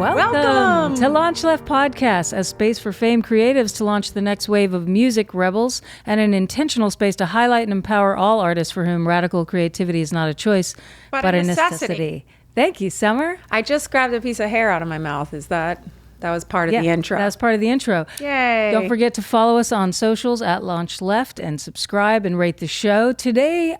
Welcome to LaunchLeft Podcast, a space for famed creatives to launch the next wave of music rebels and an intentional space to highlight and empower all artists for whom radical creativity is not a choice, but a necessity. Thank you, Summer. I just grabbed a piece of hair out of my mouth. That was part of the intro. That was part of the intro. Yay. Don't forget to follow us on socials at LaunchLeft and subscribe and rate the show. Today,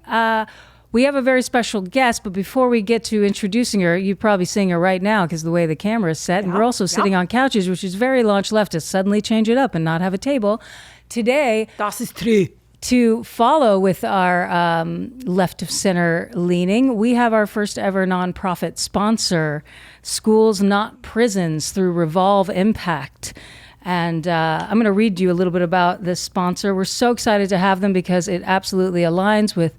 we have a very special guest, but before we get to introducing her, you're probably seeing her right now because the way the camera is set. And we're also sitting on couches, which is very LaunchLeft to suddenly change it up and not have a table. Today, Das ist true. To follow with our left of center leaning, we have our first ever nonprofit sponsor, Schools Not Prisons, through Revolve Impact. And I'm going to read you a little bit about this sponsor. We're so excited to have them because it absolutely aligns with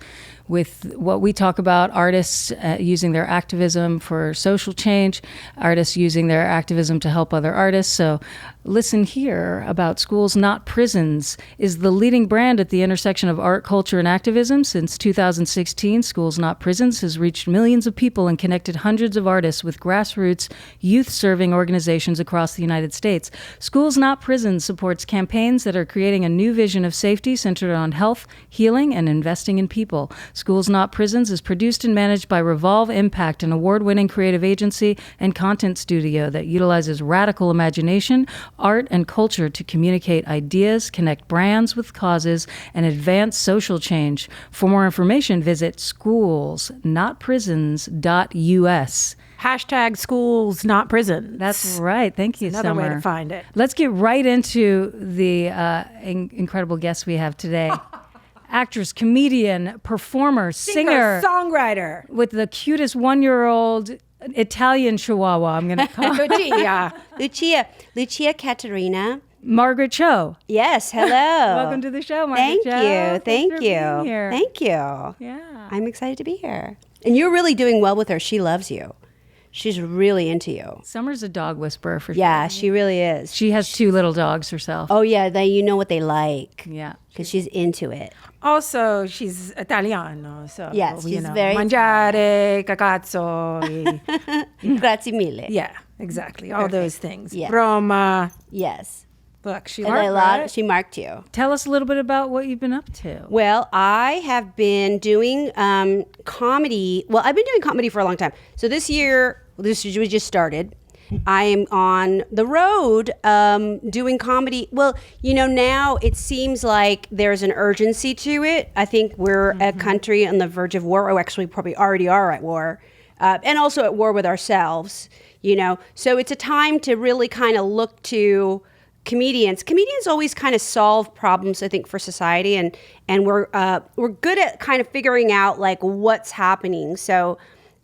what we talk about, artists using their activism for social change, artists using their activism to help other artists. So listen here about Schools Not Prisons is the leading brand at the intersection of art, culture, and activism. Since 2016, Schools Not Prisons has reached millions of people and connected hundreds of artists with grassroots youth-serving organizations across the United States. Schools Not Prisons supports campaigns that are creating a new vision of safety centered on health, healing, and investing in people. Schools Not Prisons is produced and managed by Revolve Impact, an award-winning creative agency and content studio that utilizes radical imagination, art, and culture to communicate ideas, connect brands with causes, and advance social change. For more information, visit schoolsnotprisons.us. Hashtag schools, not prison. That's right. Thank you, Another Summer. way to find it. Let's get right into the incredible guests we have today. Actress, comedian, performer, singer, songwriter, with the cutest 1-year-old Italian chihuahua, I'm going to call her. Lucia Caterina. Margaret Cho. Yes, hello. Welcome to the show, Margaret Cho. Thank you. Thank you. Yeah. I'm excited to be here. And you're really doing well with her. She loves you. She's really into you. Summer's a dog whisperer for sure. Yeah, she really is. She has 2 little dogs herself. Oh, yeah. You know what they like. Yeah. Because she's into it. Also, she's Italiano, so yes, she's very mangiare, cagazzo. Grazie mille. Yeah, exactly. All those things. Yeah. Roma. Yes. Look, she She marked you. Tell us a little bit about what you've been up to. Well, I have been doing comedy. Well, I've been doing comedy for a long time. So this year, we just started. I am on the road doing comedy. Well, now it seems like there's an urgency to it. I think we're a country on the verge of war. Oh, actually, probably already are at war. And also at war with ourselves, So it's a time to really kind of look to comedians. Comedians always kind of solve problems, I think, for society. And we're good at kind of figuring out, like, what's happening. So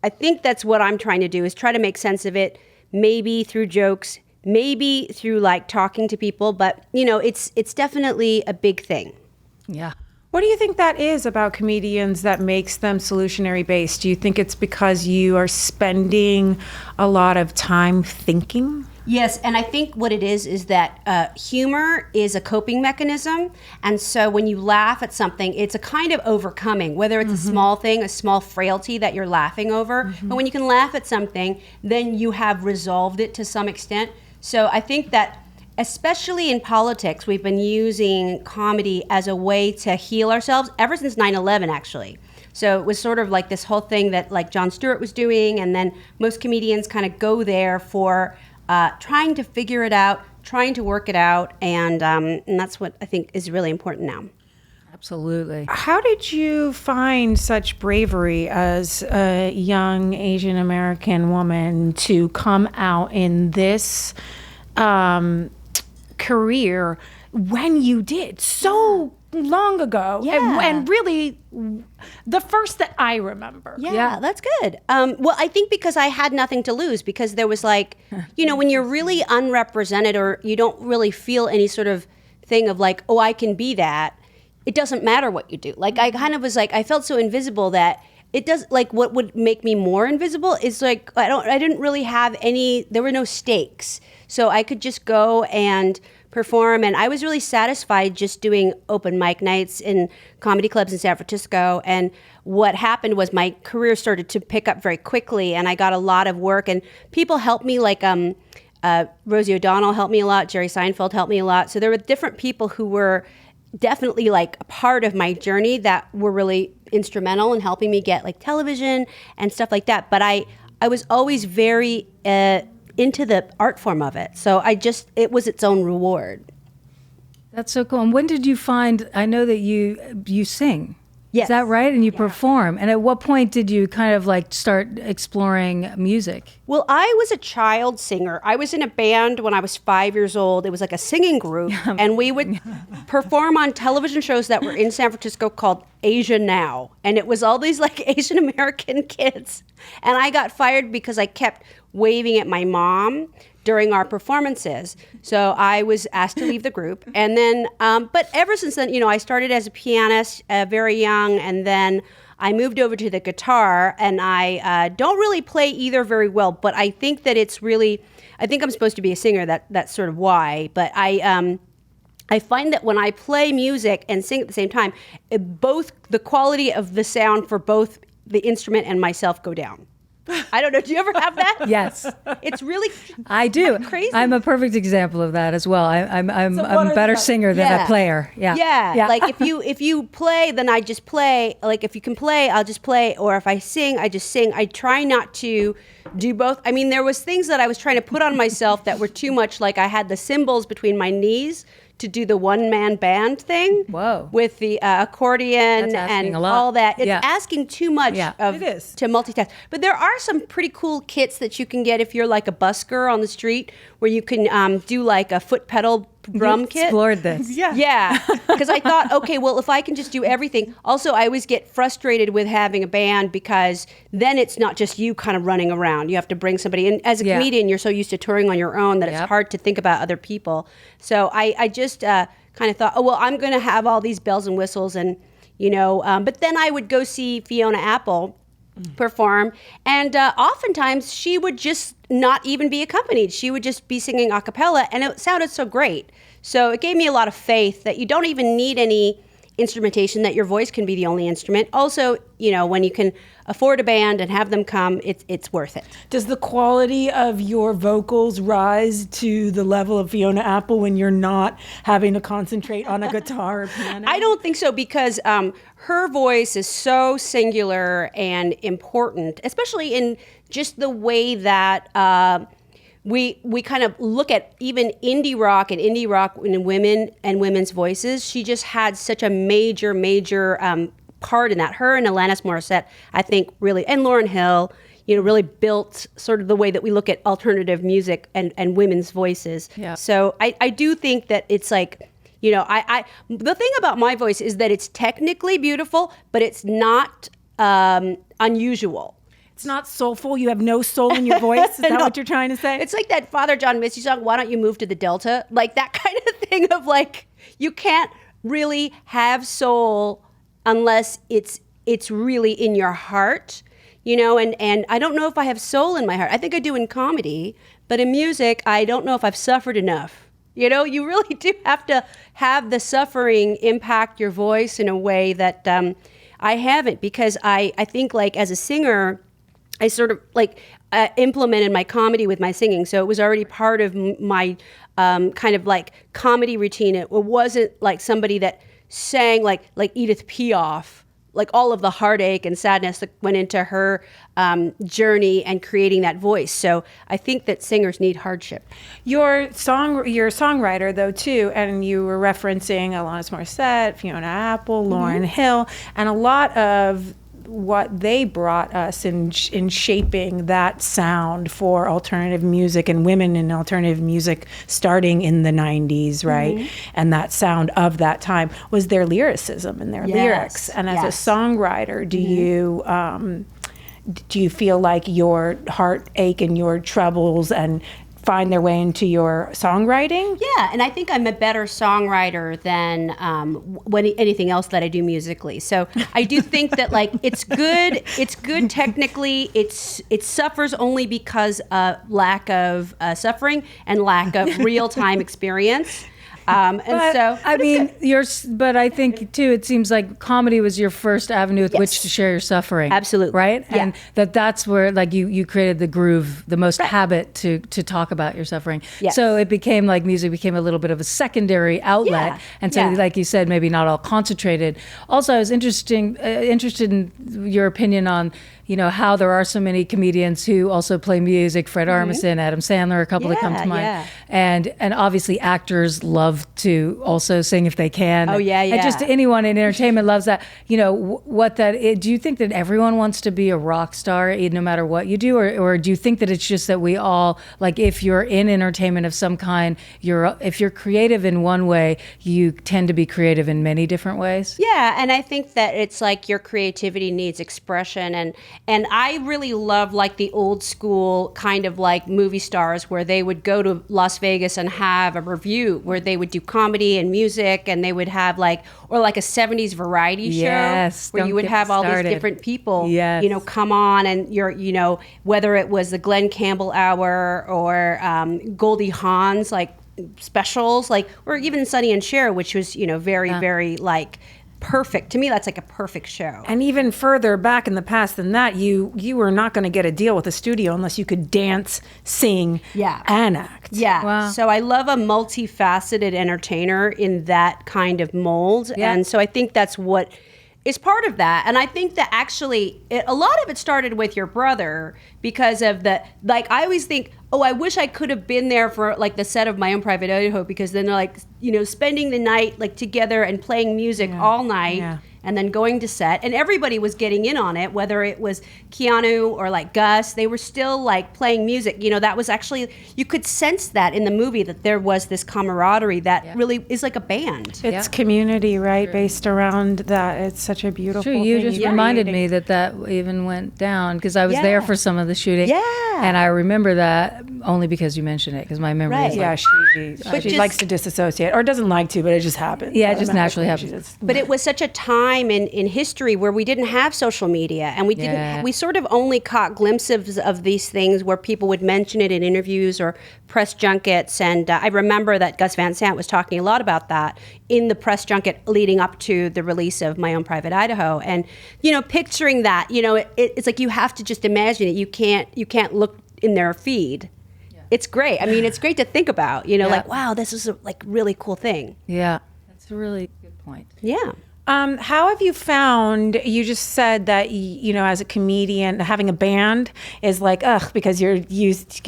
I think that's what I'm trying to do, is try to make sense of it. Maybe through jokes, maybe through like talking to people, but it's definitely a big thing. Yeah. What do you think that is about comedians that makes them solutionary based? Do you think it's because you are spending a lot of time thinking? Yes, and I think what it is that humor is a coping mechanism, and so when you laugh at something, it's a kind of overcoming, whether it's a small thing, a small frailty that you're laughing over, but when you can laugh at something, then you have resolved it to some extent. So I think that, especially in politics, we've been using comedy as a way to heal ourselves ever since 9/11, actually. So it was sort of like this whole thing that like Jon Stewart was doing, and then most comedians kind of go there for trying to figure it out, trying to work it out, and that's what I think is really important now. Absolutely. How did you find such bravery as a young Asian American woman to come out in this career when you did so long ago? Yeah. And really the first that I remember. Yeah, that's good. Well, I think because I had nothing to lose, because there was like, when you're really unrepresented or you don't really feel any sort of thing of like, oh, I can be that, it doesn't matter what you do. Like, I kind of was like, I felt so invisible that it does, like, what would make me more invisible is like, I didn't really have any, there were no stakes. So I could just go and perform. And I was really satisfied just doing open mic nights in comedy clubs in San Francisco. And what happened was my career started to pick up very quickly, and I got a lot of work. And people helped me, like Rosie O'Donnell helped me a lot, Jerry Seinfeld helped me a lot. So there were different people who were definitely like a part of my journey that were really instrumental in helping me get like television and stuff like that. But I was always very into the art form of it. So it was its own reward. That's so cool. And when did you find, I know that you sing. Yes. Is that right? And you perform. And at what point did you kind of like start exploring music? Well, I was a child singer. I was in a band when I was 5 years old. It was like a singing group. And we would perform on television shows that were in San Francisco called Asia Now. And it was all these like Asian American kids. And I got fired because I kept waving at my mom during our performances. So I was asked to leave the group. And then, but ever since then, I started as a pianist very young, and then I moved over to the guitar, and I don't really play either very well, but I think that I think I'm supposed to be a singer. That's sort of why. But I find that when I play music and sing at the same time, both the quality of the sound for both the instrument and myself go down. I don't know. Do you ever have that? Yes. It's really I do. Crazy. I'm a perfect example of that as well. I'm a better singer than a player. Yeah. Yeah. Like if you play, then I just play. Like if you can play, I'll just play. Or if I sing, I just sing. I try not to do both. I mean, there was things that I was trying to put on myself that were too much. Like I had the cymbals between my knees to do the one-man band thing. Whoa. With the accordion and all that. It's asking too much It is. to multitask. But there are some pretty cool kits that you can get if you're like a busker on the street, where you can do like a foot pedal drum kit. Explored this. Yeah. Because I thought, okay, well, if I can just do everything. Also, I always get frustrated with having a band, because then it's not just you kind of running around. You have to bring somebody. And as a comedian, you're so used to touring on your own that it's hard to think about other people. So I just kind of thought, oh, well, I'm going to have all these bells and whistles. And, but then I would go see Fiona Apple perform, and oftentimes she would just not even be accompanied. She would just be singing a cappella, and it sounded so great. So it gave me a lot of faith that you don't even need any instrumentation, that your voice can be the only instrument. Also, when you can afford a band and have them come, it's worth it. Does the quality of your vocals rise to the level of Fiona Apple when you're not having to concentrate on a guitar or piano? I don't think so, because her voice is so singular and important, especially in just the way that we kind of look at even indie rock in women and women's voices. She just had such a major part in that. Her and Alanis Morissette, I think, really, and Lauryn Hill, really built sort of the way that we look at alternative music and women's voices. Yeah. So I do think that it's like, the thing about my voice is that it's technically beautiful, but it's not unusual. It's not soulful. You have no soul in your voice. Is that what you're trying to say? It's like that Father John Misty song, Why Don't You Move to the Delta? Like that kind of thing of like, you can't really have soul unless it's really in your heart, and I don't know if I have soul in my heart. I think I do in comedy, but in music, I don't know if I've suffered enough. You really do have to have the suffering impact your voice in a way that I haven't, because I think like as a singer, I sort of like implemented my comedy with my singing. So it was already part of my kind of like comedy routine. It wasn't like somebody that sang like Edith Piaf, like all of the heartache and sadness that went into her journey and creating that voice. So I think that singers need hardship. You're a songwriter though too, and you were referencing Alanis Morissette, Fiona Apple, Lauryn Hill, and a lot of what they brought us in shaping that sound for alternative music and women in alternative music starting in the 90s, right? And that sound of that time was their lyricism and their lyrics. And as a songwriter, do you feel like your heartache and your troubles and find their way into your songwriting? Yeah, and I think I'm a better songwriter than anything else that I do musically. So I do think that like it's good technically. It suffers only because of lack of suffering and lack of real time experience. But I think too, it seems like comedy was your first avenue with which to share your suffering. Absolutely. Right? Yeah. And that's where like you created the groove, the most habit to talk about your suffering. Yes. So it became like music became a little bit of a secondary outlet. Yeah. And so like you said, maybe not all concentrated. Also, I was interested in your opinion on, how there are so many comedians who also play music. Fred Armisen, Adam Sandler, a couple that come to mind. Yeah. And obviously actors love to also sing if they can. Oh, yeah. And just anyone in entertainment loves that. Do you think that everyone wants to be a rock star no matter what you do? Or do you think that it's just that we all, like if you're in entertainment of some kind, if you're creative in one way, you tend to be creative in many different ways? Yeah, and I think that it's like your creativity needs expression, and I really love like the old school kind of like movie stars where they would go to Las Vegas and have a review where they would do comedy and music, and they would have like a 70s variety show where you would have all these different people, come on, and whether it was the Glenn Campbell Hour or Goldie Hawn's like specials, like, or even Sonny and Cher, which was very like perfect. To me, that's like a perfect show. And even further back in the past than that, you were not going to get a deal with a studio unless you could dance, sing, and act. Yeah. Wow. So I love a multifaceted entertainer in that kind of mold. Yeah. And so I think that's what is part of that. And I think that actually a lot of it started with your brother because of I always think, I wish I could have been there for like the set of My Own Private Idaho, because then they're like, spending the night like together and playing music all night and then going to set, and everybody was getting in on it, whether it was Keanu or like Gus, they were still like playing music. That was actually, you could sense that in the movie, that there was this camaraderie that really is like a band. It's community, right? Based around that. It's such a beautiful thing. You just reminded me that even went down, because I was there for some of the shooting. Yeah. And I remember that only because you mentioned it, because my memory is like, she likes to disassociate, or doesn't like to, but it just happens. Yeah, it just naturally happens. But it was such a time in history where we didn't have social media, and we sort of only caught glimpses of these things where people would mention it in interviews or press junkets. And I remember that Gus Van Sant was talking a lot about that in the press junket leading up to the release of My Own Private Idaho. And picturing that, it's like you have to just imagine it. You can't look in their feed. It's great. I mean, it's great to think about, like, wow, this is a like really cool thing. Yeah, that's a really good point. Yeah. How have you found, you just said that, as a comedian, having a band is like, because you're used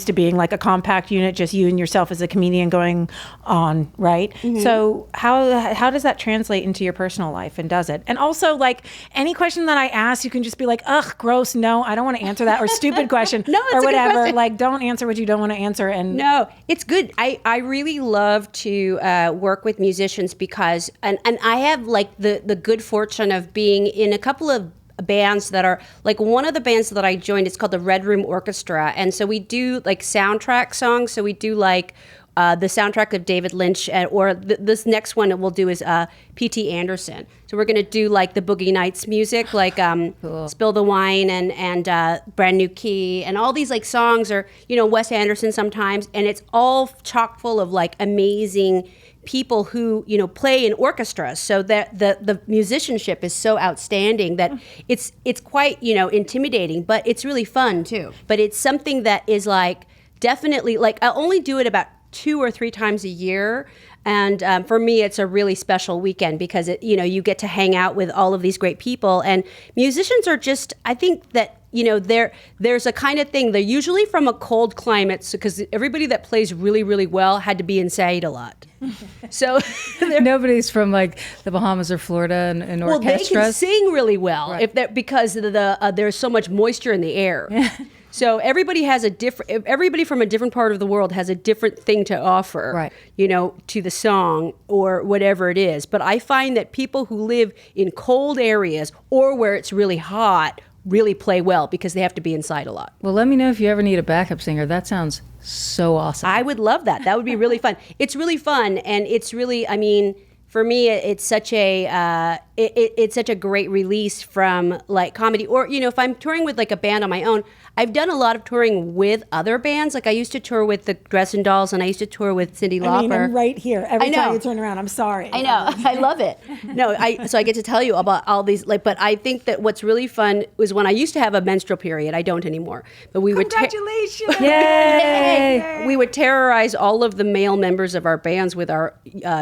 to being like a compact unit, just you and yourself as a comedian going on, right? Mm-hmm. So how does that translate into your personal life, and does it? And also, like, any question that I ask, you can just be like, gross, no, I don't want to answer that, or stupid question, no, or whatever. Like, don't answer what you don't want to answer. And no, it's good. I really love to work with musicians because, and I have like the good fortune of being in a couple of bands that are like, one of the bands that I joined, it's called the Red Room Orchestra, and so we do like soundtrack songs. So we do like the soundtrack of David Lynch, or this next one that we'll do is P.T. Anderson. So we're going to do like the Boogie Nights music, like cool. Spill the Wine and Brand New Key, and all these like songs are, Wes Anderson sometimes, and it's all chock full of like amazing people who play in orchestras, so that the musicianship is so outstanding that it's quite intimidating, but it's really fun too. But it's something that is like definitely like, I only do it about 2 or 3 times a year, and for me it's a really special weekend because you get to hang out with all of these great people, and musicians are just, I think that there's a kind of thing, they're usually from a cold climate, because everybody that plays really, really well had to be inside a lot. So nobody's from like the Bahamas or Florida and well, orchestras. they can sing really well, right, because there's so much moisture in the air. So everybody from a different part of the world has a different thing to offer, right, to the song or whatever it is. But I find that people who live in cold areas or where it's really hot really play well because they have to be inside a lot. Well, let me know if you ever need a backup singer. That sounds so awesome. I would love that. That would be really fun. It's really fun, and it's really, I mean, for me, it's such a it's such a great release from like comedy. Or, you know, if I'm touring with like a band on my own, I've done a lot of touring with other bands. Like I used to tour with the Dresden Dolls, and I used to tour with Cyndi Lauper. I mean, I'm right here. Every time you turn around, I'm sorry. I know. I love it. No, so I get to tell you about all these, like, but I think that what's really fun was when I used to have a menstrual period. I don't anymore. But we Congratulations. Yay! we would terrorize all of the male members of our bands with our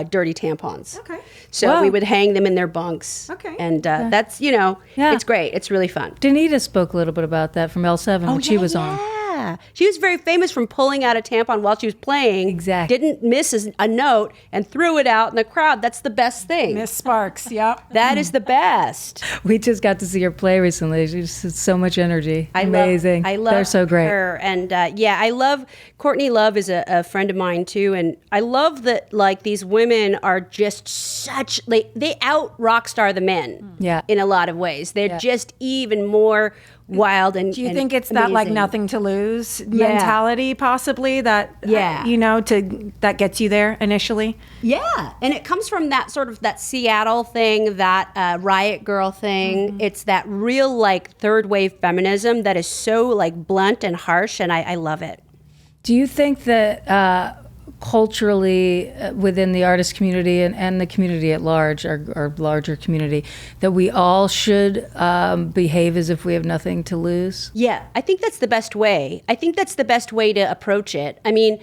dirty tampons. Okay. So we would hang them in their bunks. Okay. And that's, you know, it's great. It's really fun. Danita spoke a little bit about that from L7 when she was on. Yeah. She was very famous from pulling out a tampon while she was playing. Exactly. Didn't miss a note and threw it out in the crowd. That's the best thing. Miss Sparks, yep. That is the best. We just got to see her play recently. She just has so much energy. Amazing. I love They're so great. her. And I love, Courtney Love is a friend of mine too. And I love that like these women are just such, like they out rock star the men in a lot of ways. They're just even more wild and do you think it's amazing. that like nothing to lose mentality possibly that you know that gets you there initially? Yeah, and it comes from that sort of that Seattle thing, that Riot Girl thing. It's that real like third wave feminism that is so like blunt and harsh, and I love it. Do you think that culturally within the artist community and the community at large, our larger community, that we all should behave as if we have nothing to lose? Yeah, I think that's the best way. I think that's the best way to approach it. I mean,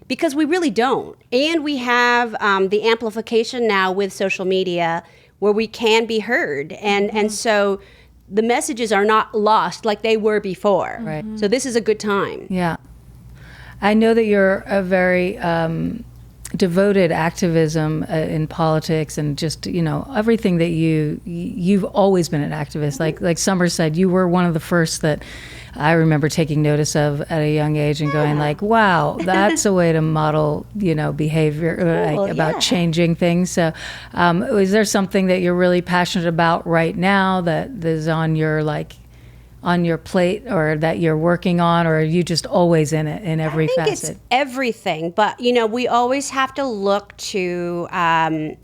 because we really don't. And we have the amplification now with social media where we can be heard. And so the messages are not lost like they were before. Right. So this is a good time. Yeah. I know that you're a very devoted activism in politics and just, you know, everything that you've always been an activist. Like Summer said, you were one of the first that I remember taking notice of at a young age and going like, wow, that's a way to model, you know, behavior about changing things. So is there something that you're really passionate about right now that is on your plate or that you're working on, or are you just always in it in every facet? I think it's everything, but you know, we always have to look to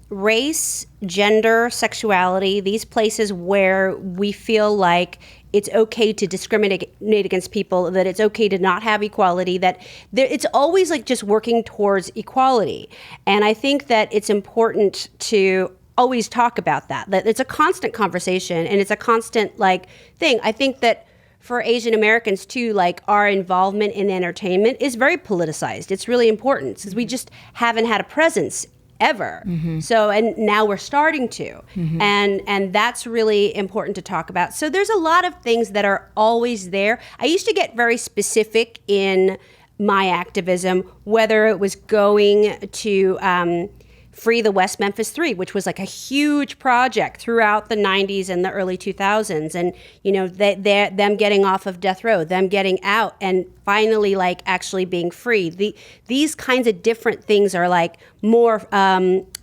race, gender, sexuality, these places where we feel like it's okay to discriminate against people, that it's okay to not have equality, that it's always like just working towards equality. And I think that it's important to always talk about that it's a constant conversation and it's a constant like thing. I think that for Asian Americans too, like our involvement in entertainment is very politicized. It's really important because we just haven't had a presence ever. So, and now we're starting to, and that's really important to talk about. So there's a lot of things that are always there. I used to get very specific in my activism, whether it was going to free the West Memphis 3, which was like a huge project throughout the 90s and the early 2000s. And, you know, them getting off of death row, them getting out and finally like actually being free. These kinds of different things are like more,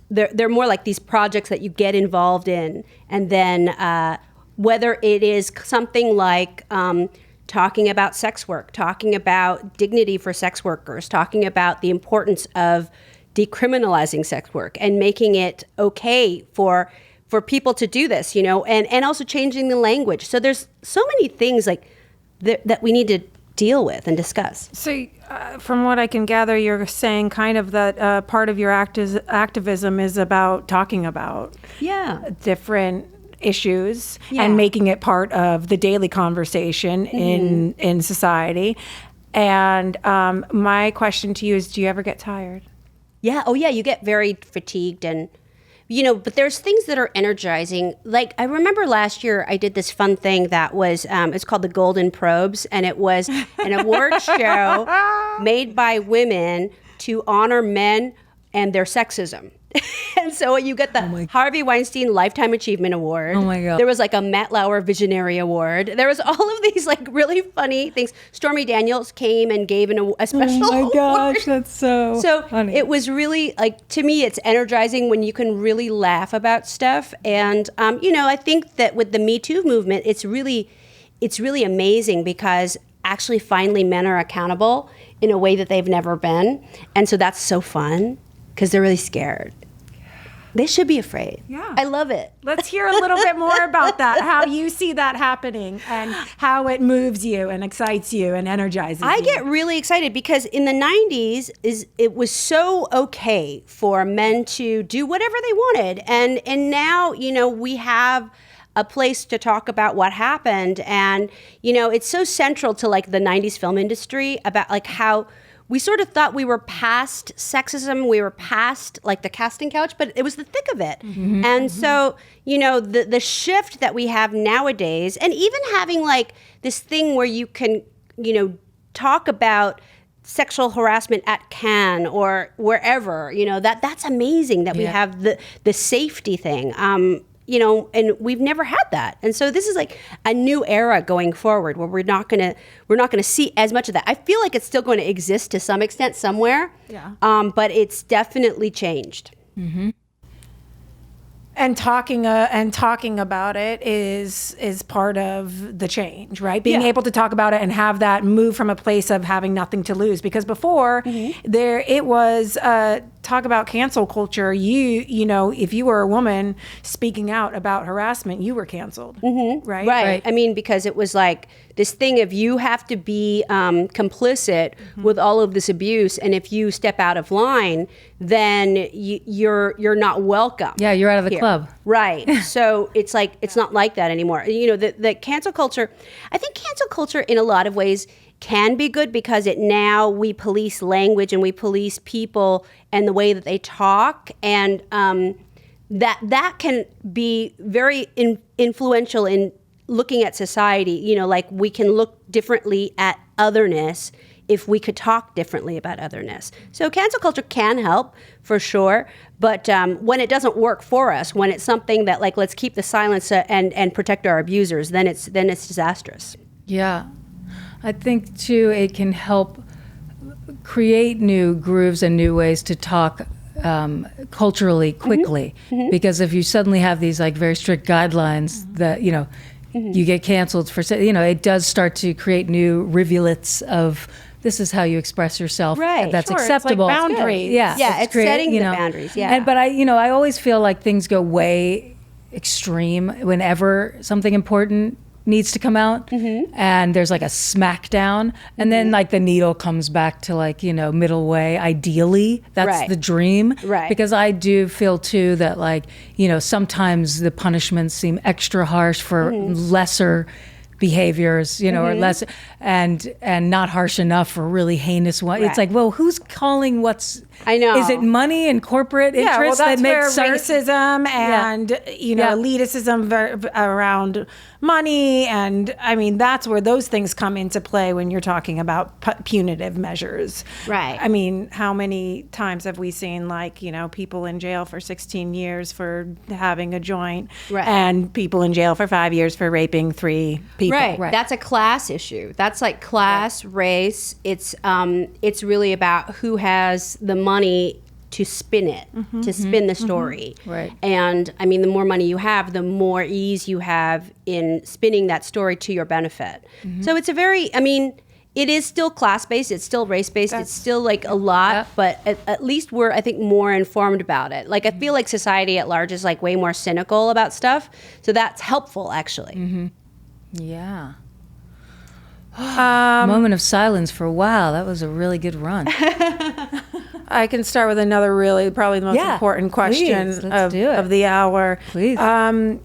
they're more like these projects that you get involved in. And then whether it is something like talking about sex work, talking about dignity for sex workers, talking about the importance of decriminalizing sex work and making it okay for people to do this, you know, and also changing the language. So there's so many things like that we need to deal with and discuss. So from what I can gather, you're saying kind of that part of your activism is about talking about different issues and making it part of the daily conversation in society. And my question to you is, do you ever get tired? Yeah. Oh, yeah. You get very fatigued and, you know, but there's things that are energizing. Like I remember last year I did this fun thing that was, it's called the Golden Probes. And it was an award show made by women to honor men and their sexism. And so you get the Harvey Weinstein Lifetime Achievement Award. Oh my God. There was like a Matt Lauer Visionary Award. There was all of these like really funny things. Stormy Daniels came and gave a special award. Oh my gosh, that's so funny. It was really like, to me, it's energizing when you can really laugh about stuff. And, you know, I think that with the Me Too movement, it's really amazing because actually finally men are accountable in a way that they've never been. And so that's so fun because they're really scared. They should be afraid. Yeah. I love it. Let's hear a little bit more about that, how you see that happening and how it moves you and excites you and energizes I you. get really excited because in the 90s it was so okay for men to do whatever they wanted. And now, we have a place to talk about what happened. And, it's so central to like the 90s film industry about like how we sort of thought we were past sexism, we were past like the casting couch, but it was the thick of it. Mm-hmm. And so, the shift that we have nowadays, and even having like this thing where you can, talk about sexual harassment at Cannes or wherever, that's amazing that we have the safety thing. And we've never had that. And so this is like a new era going forward where we're not gonna see as much of that. I feel like it's still going to exist to some extent somewhere. Yeah. But it's definitely changed. Mm-hmm. And talking about it is part of the change, right? Being able to talk about it and have that move from a place of having nothing to lose. Because before it was talk about cancel culture. If you were a woman speaking out about harassment, you were canceled, right? Right. I mean, because it was like this thing of you have to be complicit with all of this abuse, and if you step out of line, then you're not welcome. Yeah, you're out of the club. Right. So it's like it's not like that anymore. The cancel culture. I think cancel culture in a lot of ways can be good because we police language and we police people and the way that they talk, and that can be very influential in looking at society. Like we can look differently at otherness if we could talk differently about otherness. So cancel culture can help for sure, but when it doesn't work for us, when it's something that like let's keep the silence and protect our abusers, then it's disastrous. Yeah. I think, too, it can help create new grooves and new ways to talk culturally quickly. Mm-hmm. Because if you suddenly have these like very strict guidelines that, you get canceled for, it does start to create new rivulets of this is how you express yourself. Right. That's sure, acceptable. It's like boundaries. Yeah, it's setting the boundaries. Yeah. But I always feel like things go way extreme whenever something important needs to come out, and there's like a smackdown, and then like the needle comes back to like middle way. Ideally, that's the dream, right? Because I do feel too that like sometimes the punishments seem extra harsh for lesser behaviors, or less, and not harsh enough for really heinous one. It's like, well, who's calling what's? I know. Is it money and corporate interests that makes racism and elitism around money, and I mean that's where those things come into play when you're talking about punitive measures. Right. I mean, how many times have we seen like people in jail for 16 years for having a joint, and people in jail for 5 years for raping 3 people? Right. That's a class issue. That's like class, race. It's really about who has the money to spin it, to spin the story. Right. And I mean, the more money you have, the more ease you have in spinning that story to your benefit. So it's it is still class-based, it's still race-based, it's still like a lot, but at least we're, I think, more informed about it. Like I feel like society at large is like way more cynical about stuff. So that's helpful, actually. Yeah. Moment of silence for wow. That was a really good run. I can start with another probably the most important question of the hour. Please. Do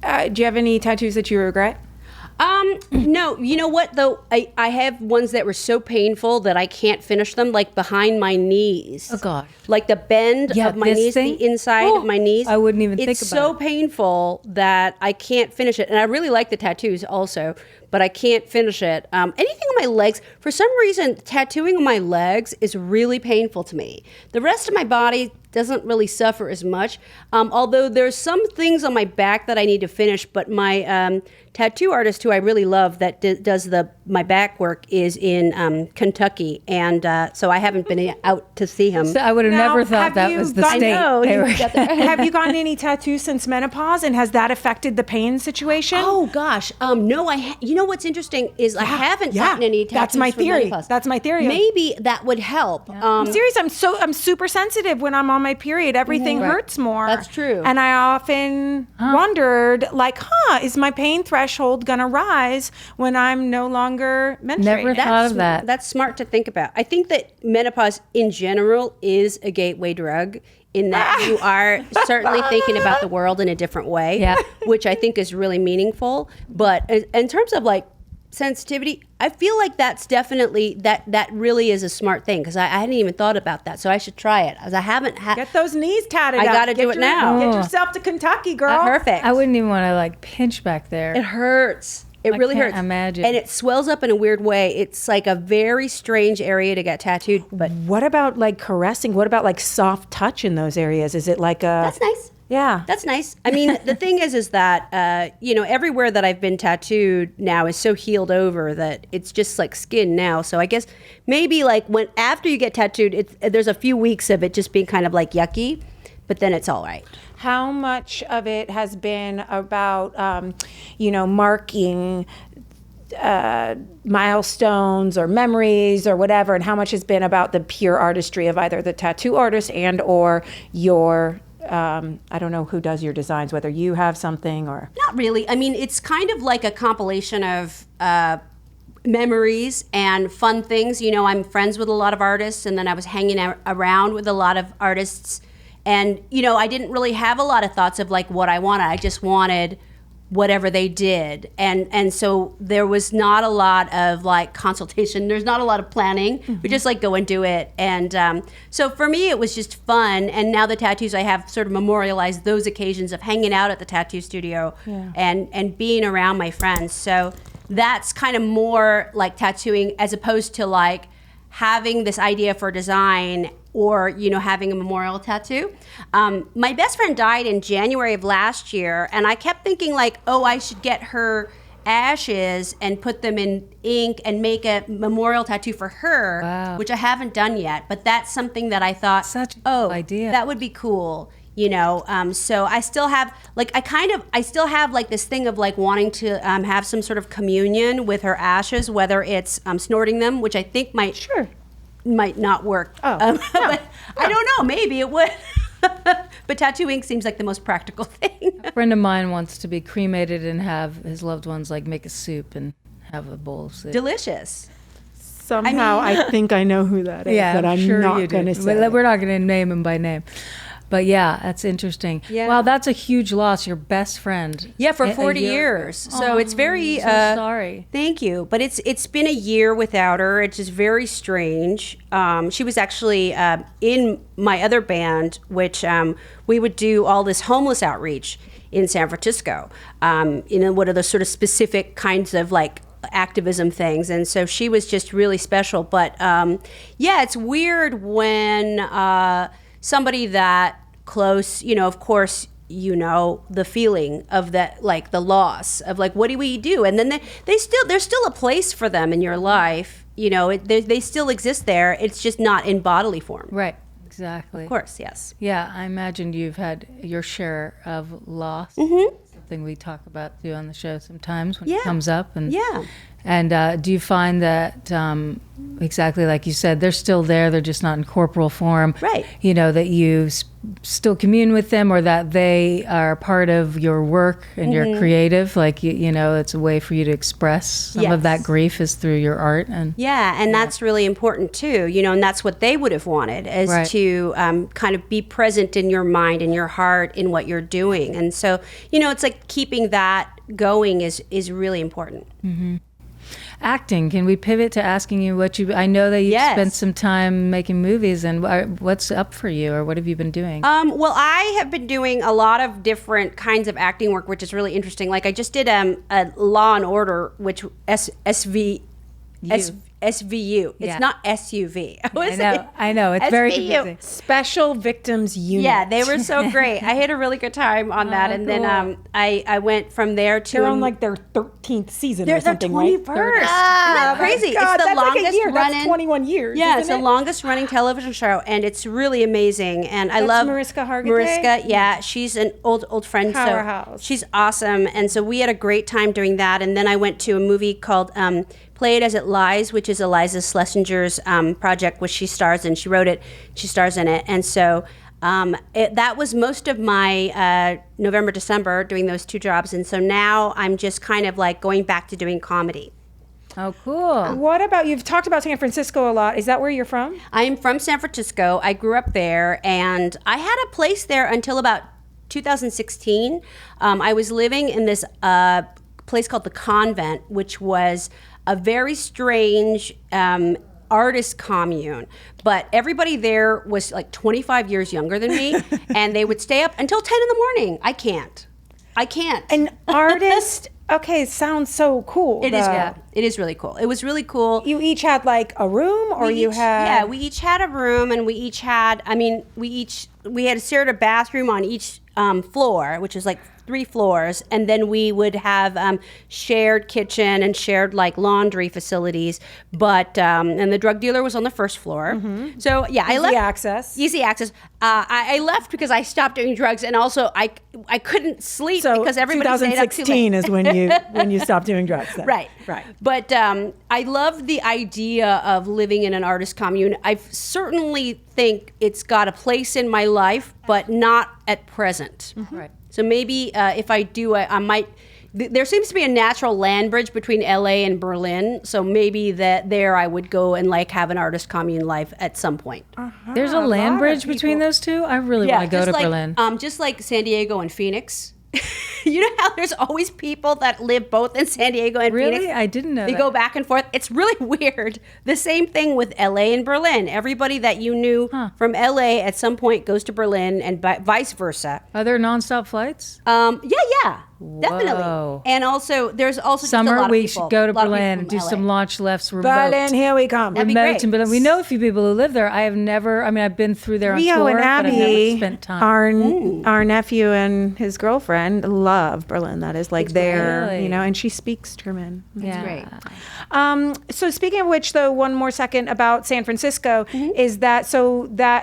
you have any tattoos that you regret? No, you know what though? I have ones that were so painful that I can't finish them, like behind my knees. Oh God. Like the bend of my knees, the inside of my knees. I wouldn't even think about it. It's so painful that I can't finish it. And I really like the tattoos also, but I can't finish it. Anything on my legs, for some reason, tattooing on my legs is really painful to me. The rest of my body doesn't really suffer as much. Although there's some things on my back that I need to finish, but my tattoo artist who I really love that does my back work is in Kentucky, and so I haven't been out to see him. So I would have never thought that was the state. Have you gotten any tattoos since menopause, and has that affected the pain situation? Oh gosh, no. know what's interesting is I haven't gotten any tattoos. That's my for theory. menopause. That's my theory. Maybe that would help. I'm serious. I'm super sensitive when I'm on my period. Everything hurts more. That's true. And I often wondered, like, is my pain threshold gonna rise when I'm no longer menstruating? Never thought of that. That's smart to think about. I think that menopause in general is a gateway drug in that you are certainly thinking about the world in a different way, which I think is really meaningful. But in terms of like sensitivity, I feel like that's definitely, that really is a smart thing, because I hadn't even thought about that. So I should try it, as I haven't Get those knees tatted I up. gotta do it now. Get yourself to Kentucky, girl. Perfect. I wouldn't even want to like pinch back there. It hurts. It really can't hurts. imagine. And it swells up in a weird way. It's like a very strange area to get tattooed. But What about like caressing? What about like soft touch in those areas? Is it like a... that's nice. Yeah. That's nice. I mean, the thing is that, everywhere that I've been tattooed now is so healed over that it's just like skin now. So I guess maybe like after you get tattooed, there's a few weeks of it just being kind of like yucky, but then it's all right. How much of it has been about, marking milestones or memories or whatever, and how much has been about the pure artistry of either the tattoo artist and or your, I don't know who does your designs, whether you have something or... Not really. I mean, it's kind of like a compilation of memories and fun things. I'm friends with a lot of artists, and then I was hanging around with a lot of artists. And, I didn't really have a lot of thoughts of like what I wanted. I just wanted whatever they did. And so there was not a lot of like consultation. There's not a lot of planning. Mm-hmm. We just like go and do it. And so for me, it was just fun. And now the tattoos, I have sort of memorialized those occasions of hanging out at the tattoo studio and being around my friends. So that's kind of more like tattooing, as opposed to like having this idea for design or, having a memorial tattoo. My best friend died in January of last year, and I kept thinking like, I should get her ashes and put them in ink and make a memorial tattoo for her, which I haven't done yet. But that's something that I thought, such a cool idea. That would be cool. So I still have like, I still have like this thing of like wanting to have some sort of communion with her ashes, whether it's snorting them, which I think might not work. But I don't know, maybe it would. But tattooing seems like the most practical thing. A friend of mine wants to be cremated and have his loved ones like make a soup and have a bowl of soup. Delicious. Somehow I think I know who that is, but I'm sure not going to say. We're not going to name him by name. But yeah, that's interesting. Yeah. Wow, that's a huge loss. Your best friend. Yeah, for 40 years. So it's very... so sorry. Thank you. But it's been a year without her. It's just very strange. She was actually in my other band, which we would do all this homeless outreach in San Francisco. What are the sort of specific kinds of like activism things. And so she was just really special. But it's weird when... somebody that close, of course, the feeling of that, like the loss of like, what do we do? And then there's still a place for them in your life. They still exist there. It's just not in bodily form. Right. Exactly. Of course, yes. Yeah, I imagine you've had your share of loss. Mm-hmm. Something we talk about too on the show sometimes when it comes up. And do you find that exactly like you said, they're still there, they're just not in corporal form, right? That you still commune with them, or that they are part of your work and your creative, like it's a way for you to express some of that grief is through your art. And that's really important too, and that's what they would have wanted, is to kind of be present in your mind and your heart in what you're doing. And so it's like keeping that going is really important. Mm-hmm. Acting, can we pivot to asking you I know that you spent some time making movies, and what's up for you, or what have you been doing? Well, I have been doing a lot of different kinds of acting work, which is really interesting. Like I just did a Law and Order, which SVU. SVU. It's Yeah. not SUV. I know. It's very SVU. confusing. Special Victims Unit. Yeah, they were so great. I had a really good time on that, and cool. then I went from there to They're on like their 13th season they're or something, right? 21st. Ah, Isn't that crazy? God, It's the that's longest like a year. running. That's 21 years. Yeah, isn't it's the it? longest running television show, and it's really amazing. And I That's love Mariska Hargitay? Mariska, yeah, she's an old friend. Powerhouse. So she's awesome, and so we had a great time doing that. And then I went to a movie called Play It As It Lies, which is Eliza Schlesinger's project, which she stars in. She wrote it, she stars in it, and so. That was most of my November, December doing those two jobs, and so now I'm just kind of like going back to doing comedy. Oh, cool. What about, you've talked about San Francisco a lot. Is that where you're from? I'm from San Francisco. I grew up there, and I had a place there until about 2016. I was living in this place called the Convent, which was a very strange artist commune, but everybody there was like 25 years younger than me, and they would stay up until 10 in the morning. I can't. An artist? Okay, sounds so cool. It is though. cool. It is really cool. It was really cool. You each had like a room, or you had? Yeah, we each had a room, and we each had. I mean, we had shared a bathroom on each floor, which is like 3 floors, and then we would have shared kitchen and shared like laundry facilities. But and the drug dealer was on the first floor. So yeah, I left. Easy access. I left because I stopped doing drugs, and also I couldn't sleep So because everybody stayed up too late. 2016 is when you stopped doing drugs. Then. Right. Right. But I love the idea of living in an artist commune. I certainly think it's got a place in my life, but not at present. Right. So maybe if I do, I might. There seems to be a natural land bridge between LA and Berlin, so maybe there I would go and like have an artist commune life at some point. There's a land bridge between those two? I really want to go to just like, Berlin. Just like San Diego and Phoenix. You know how there's always people that live both in San Diego and Really? Phoenix? I didn't know They that. go back and forth. It's really weird. The same thing with LA and Berlin. Everybody that you knew from LA at some point goes to Berlin, and vice versa. Are there nonstop flights? Yeah. Definitely. Whoa. And also, there's also just a Summer, lot of we people, should go to a lot of people Berlin from and do LA. some launch lefts remote. Berlin, here we come. That'd be Remote great. in Berlin. We know a few people who live there. I have never, I've been through there on Rio tour, and but I've never Abby, spent time. our nephew and his girlfriend love Berlin. That is like their, Really? and she speaks German. Yeah. great. So speaking of which, though, one more second about San Francisco is that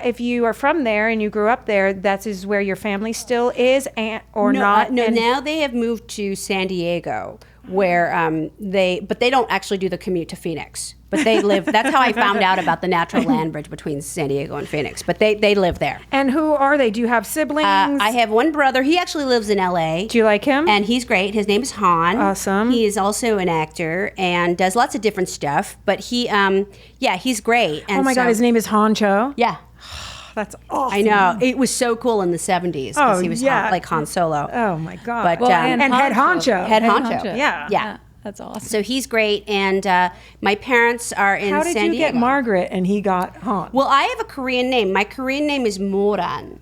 if you are from there and you grew up there, that is where your family still is, or not? No, And- now they have moved to San Diego, where they don't actually do the commute to Phoenix. But they live. That's how I found out about the natural land bridge between San Diego and Phoenix. But they live there. And who are they? Do you have siblings? I have one brother. He actually lives in LA. Do you like him? And he's great. His name is Han. Awesome. He is also an actor and does lots of different stuff. But he's great. And oh my God, his name is Han Cho. Yeah, That's awesome. I know. It was so cool in the 70s because Oh, he was yeah. like Han Solo. Oh my God. But, Well, and head honcho. Head honcho. Yeah. Yeah. That's awesome. So he's great, and my parents are in How did San you Diego. get Margaret and he got Han? Well, I have a Korean name. My Korean name is Moran.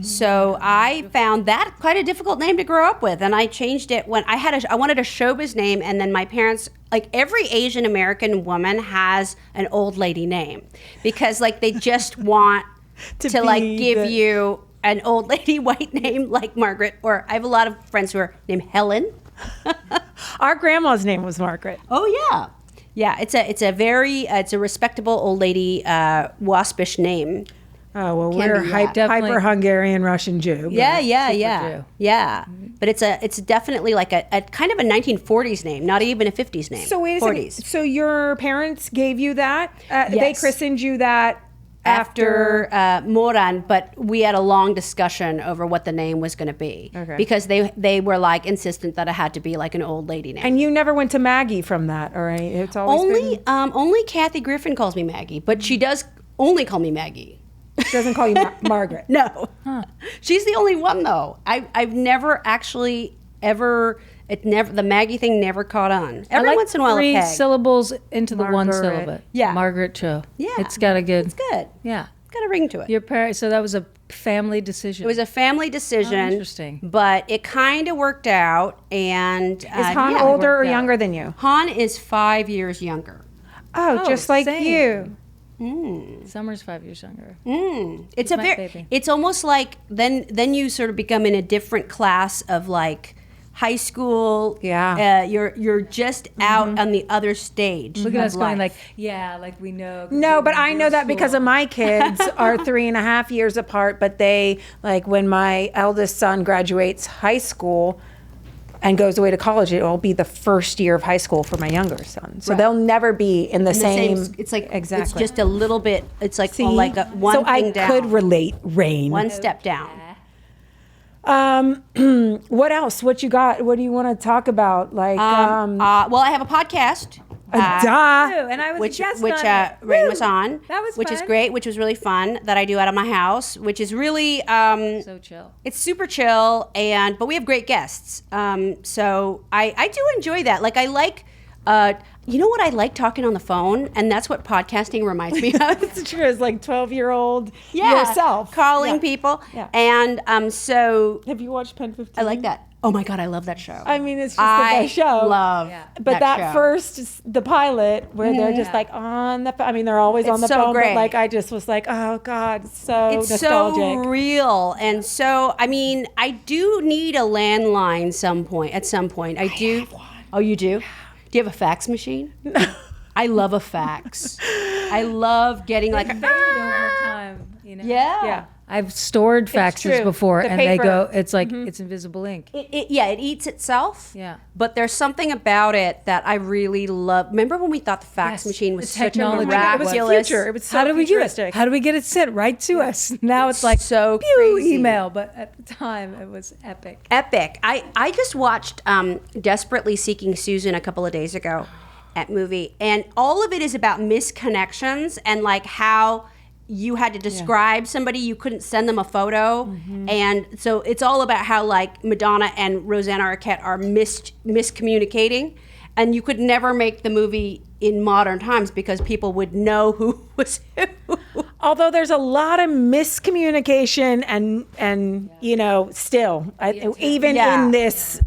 So I found that quite a difficult name to grow up with, and I changed it when I wanted a showbiz name, and then my parents, like every Asian American woman, has an old lady name because like they just want to like be give the- you an old lady white name like Margaret, or I have a lot of friends who are named Helen. Our grandma's name was Margaret. Oh yeah, it's a respectable old lady waspish name. Oh well, Can we're be, yeah. Definitely. hyper Hungarian Russian Jew. but- Yeah. But it's definitely like a kind of a 1940s name, not even a 50s name. So wait a 40s. second. So your parents gave you that? They Yes. christened you that After Moran, but we had a long discussion over what the name was going to be Okay. because they were like insistent that it had to be like an old lady name. And you never went to Maggie from that, all right? It's always Only Kathy Griffin calls me Maggie, but she does only call me Maggie. she doesn't call you Margaret. No, she's the only one though. I've never actually ever. The Maggie thing never caught on. Every I like once in a while, three a peg. syllables into the one Margaret. syllable. Yeah. Margaret Cho. Yeah. It's got a good. It's good. Yeah. Got a ring to it. Your parents. So that was a family decision. It was a family decision. interesting. But it kind of worked out. And Is Han older or younger than you? Han is 5 years younger. Oh, just like same. you. Summer's 5 years younger. It's my baby. it's almost like then you sort of become in a different class of like high school. Yeah. You're just out on the other stage. Look at of us going life. like, yeah, like we know. No, but I know that because of my kids are 3.5 years apart, but they, like when my eldest son graduates high school and goes away to college, it will be the first year of high school for my younger son. So they'll never be in the same. It's like exactly. It's just a little bit. It's like See? like a one so thing I down. could relate, Rain. One step down. What else? What you got? What do you want to talk about? Like, Well, I have a podcast. duh. And I was Which a guest Rain on it. was on, That was which is fun. great, which was really fun, that I do out of my house, which is really So chill. it's super chill, but we have great guests. So I do enjoy that. Like I like, you know what I like talking on the phone, and that's what podcasting reminds me of. It's true. It's like 12-year-old yourself. calling Yeah. people, Yeah. and so Have you watched Pen 15? I like that. Oh my god, I love that show. I mean, it's just the best show. love But that show. first, the pilot, where they're just like on the phone. I mean, they're always on the so phone, great. but like I just was like, oh God, so It's nostalgic. so real, and so I mean, I do need a landline at some point. I do. have one. Oh, you do? Do you have a fax machine? I love a fax. I love getting like Fade over time, you know. yeah. I've stored faxes true. before, The and they paper. go. It's like it's invisible ink. It eats itself. Yeah. But there's something about it that I really love. Remember when we thought the fax Yes, machine was the such a technology. It was miraculous? future. It was so How do we do it? futuristic. How do we get it sent right to us? Now it's like so pew, crazy. email, but at the time it was epic. Epic. I just watched Desperately Seeking Susan a couple of days ago at movie, and all of it is about misconnections and like how you had to describe somebody, you couldn't send them a photo, and so it's all about how like Madonna and Rosanna Arquette are miscommunicating, and you could never make the movie in modern times because people would know who was who. Although there's a lot of miscommunication and you know, still even Yeah. in this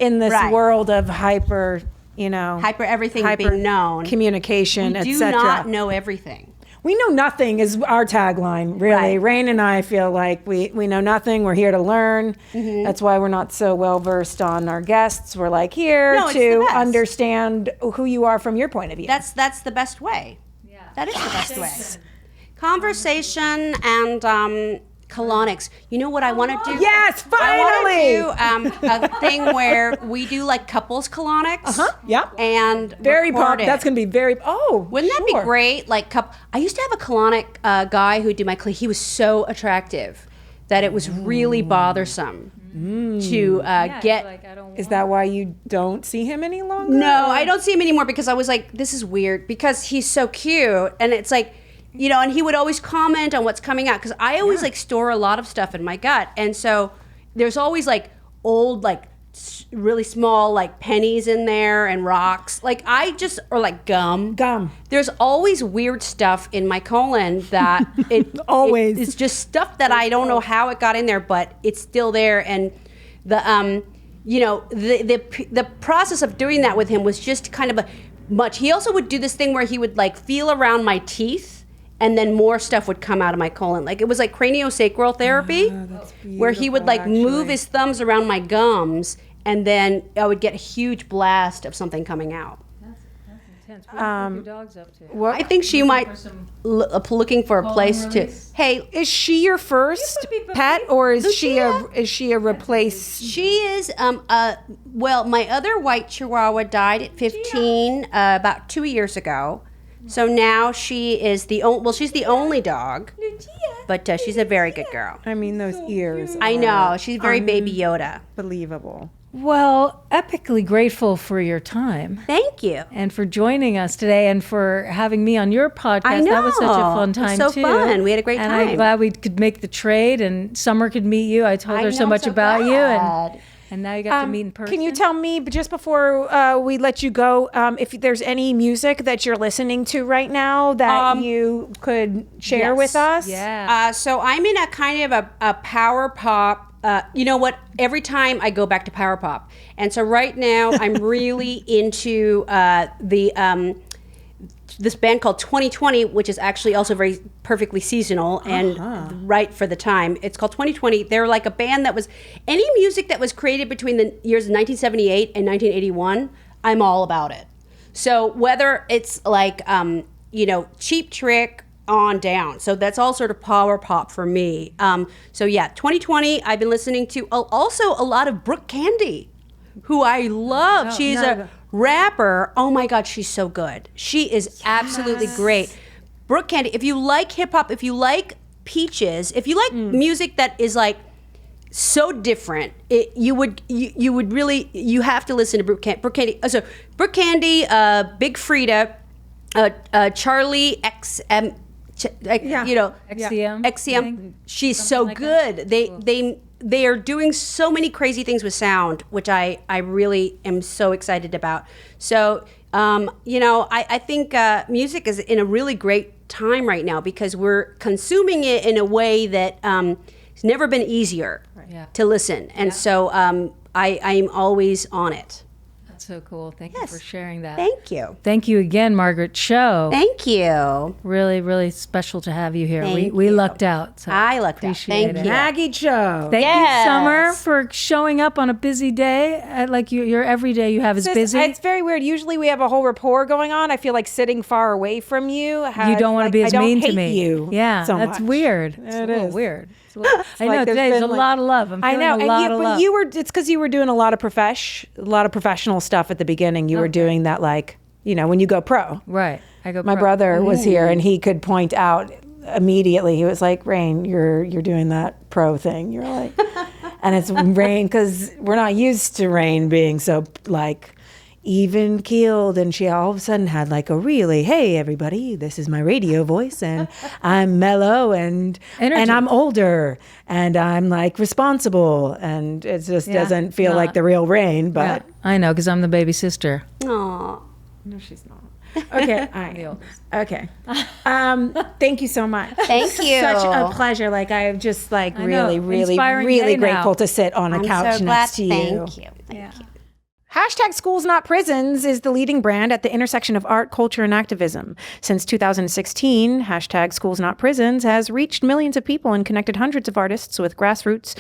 Right. world of hyper, you know, Hyper everything being known. communication, We do etc. not know everything. We know nothing is our tagline, really. Right. Rain and I feel like we know nothing. We're here to learn. That's why we're not so well versed on our guests. We're like here No, it's the to best. understand who you are from your point of view. That's the best way. Yeah. That is the best way. Conversation and colonics. You know what I want to do? Yes, I finally! want to do a thing where we do like couples colonics. Yep. And Very record it. That's going to be very. Oh, Wouldn't that sure. be great? Like I used to have a colonic guy who did my. He was so attractive that it was really bothersome to get. Like, I don't Is that why you don't see him any longer? No, I don't see him anymore because I was like, this is weird because he's so cute. And it's like, you know, and he would always comment on what's coming out because I always like store a lot of stuff in my gut. And so there's always like old, like really small, like pennies in there and rocks. Like or like gum. Gum. There's always weird stuff in my colon that Always. it's just stuff that I don't know how it got in there, but it's still there. And the you know, the process of doing that with him was just kind of much. He also would do this thing where he would like feel around my teeth, and then more stuff would come out of my colon. Like it was like craniosacral therapy, where he would like move his thumbs around my gums, and then I would get a huge blast of something coming out. That's intense. What are your dogs up to? I think she might looking for a place release? to. Hey, Is she your first to be pet, or is Lucia? she a replace? she is well, my other white Chihuahua died at 15 about 2 years ago. So now she is she's the only dog, but she's a very good girl. I mean, those ears. I know, she's very Baby Yoda. Unbelievable. Well, epically grateful for your time Thank you. and for joining us today and for having me on your podcast. I That was such a know. fun It was time so too. fun. We had a great and time. I'm glad we could make the trade and Summer could meet you. I told I her so know, much so about you glad. and now you got to meet in person. Can you tell me, but just before we let you go, if there's any music that you're listening to right now that you could share yes. with us? Yeah. So I'm in a kind of a power pop. You know what? Every time I go back to power pop, and so right now I'm really into this band called 2020, which is actually also very perfectly seasonal and right for the time. It's called 2020. They're like a band that was any music that was created between the years 1978 and 1981. I'm all about it. So whether it's like, Cheap Trick on down. So that's all sort of power pop for me. 2020, I've been listening to also a lot of Brooke Candy, who I love. She's a rapper. Oh my God, she's so good. She is absolutely great. Brooke Candy, if you like hip hop, if you like Peaches, if you like music that is like so different, you would really, you have to listen to Brooke Candy. So Brooke Candy, Big Frida, Charlie XM, XCM. She's so like good. They are doing so many crazy things with sound, which I really am so excited about. So, I think music is in a really great time right now because we're consuming it in a way that it's never been easier to listen. And so I'm always on it. So cool. Thank you for sharing that. Thank you. Thank you again, Margaret Cho. Thank you. Really, really special to have you here. Thank we you. lucked out. So I lucked out. Thank you. Maggie Cho. Thank you, Summer, for showing up on a busy day. Like your every day you have is busy. It's very weird. Usually we have a whole rapport going on. I feel like sitting far away from you. You don't want to be as mean to me. You that's much. Weird. It's a little weird. I know today's a lot of love. I'm feeling a lot of love. It's because you were doing a lot of professional stuff at the beginning. You were doing that, like, when you go pro. Right. My brother was here and he could point out immediately. He was like, Rain, you're doing that pro thing. You're like, and it's Rain because we're not used to Rain being so like even keeled, and she all of a sudden had like a really, hey everybody, this is my radio voice and I'm mellow and I'm older and I'm like responsible, and it just doesn't feel like the real Rain, but I know because I'm the baby sister. Aw. No, she's not. Okay, okay. Thank you so much. Thank you. Such a pleasure. Like I'm just like really Inspiring grateful to sit on a couch next to you. Thank you. Thank you. Hashtag Schools Not Prisons is the leading brand at the intersection of art, culture, and activism. Since 2016, hashtag Schools Not Prisons has reached millions of people and connected hundreds of artists with grassroots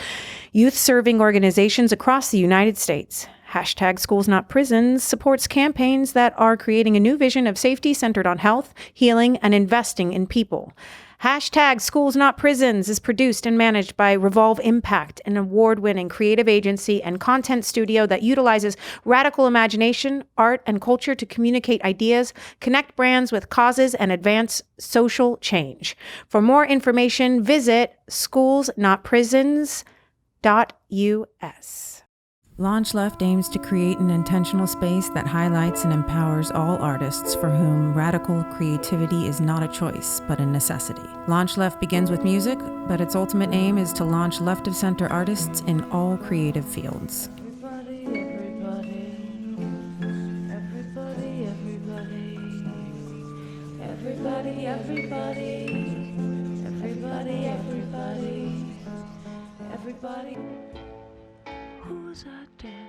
youth-serving organizations across the United States. Hashtag Schools Not Prisons supports campaigns that are creating a new vision of safety centered on health, healing, and investing in people. Hashtag Schools Not Prisons is produced and managed by Revolve Impact, an award-winning creative agency and content studio that utilizes radical imagination, art, and culture to communicate ideas, connect brands with causes, and advance social change. For more information, visit schoolsnotprisons.us. LaunchLeft aims to create an intentional space that highlights and empowers all artists for whom radical creativity is not a choice, but a necessity. LaunchLeft begins with music, but its ultimate aim is to launch left-of-center artists in all creative fields. Everybody. Who's out there?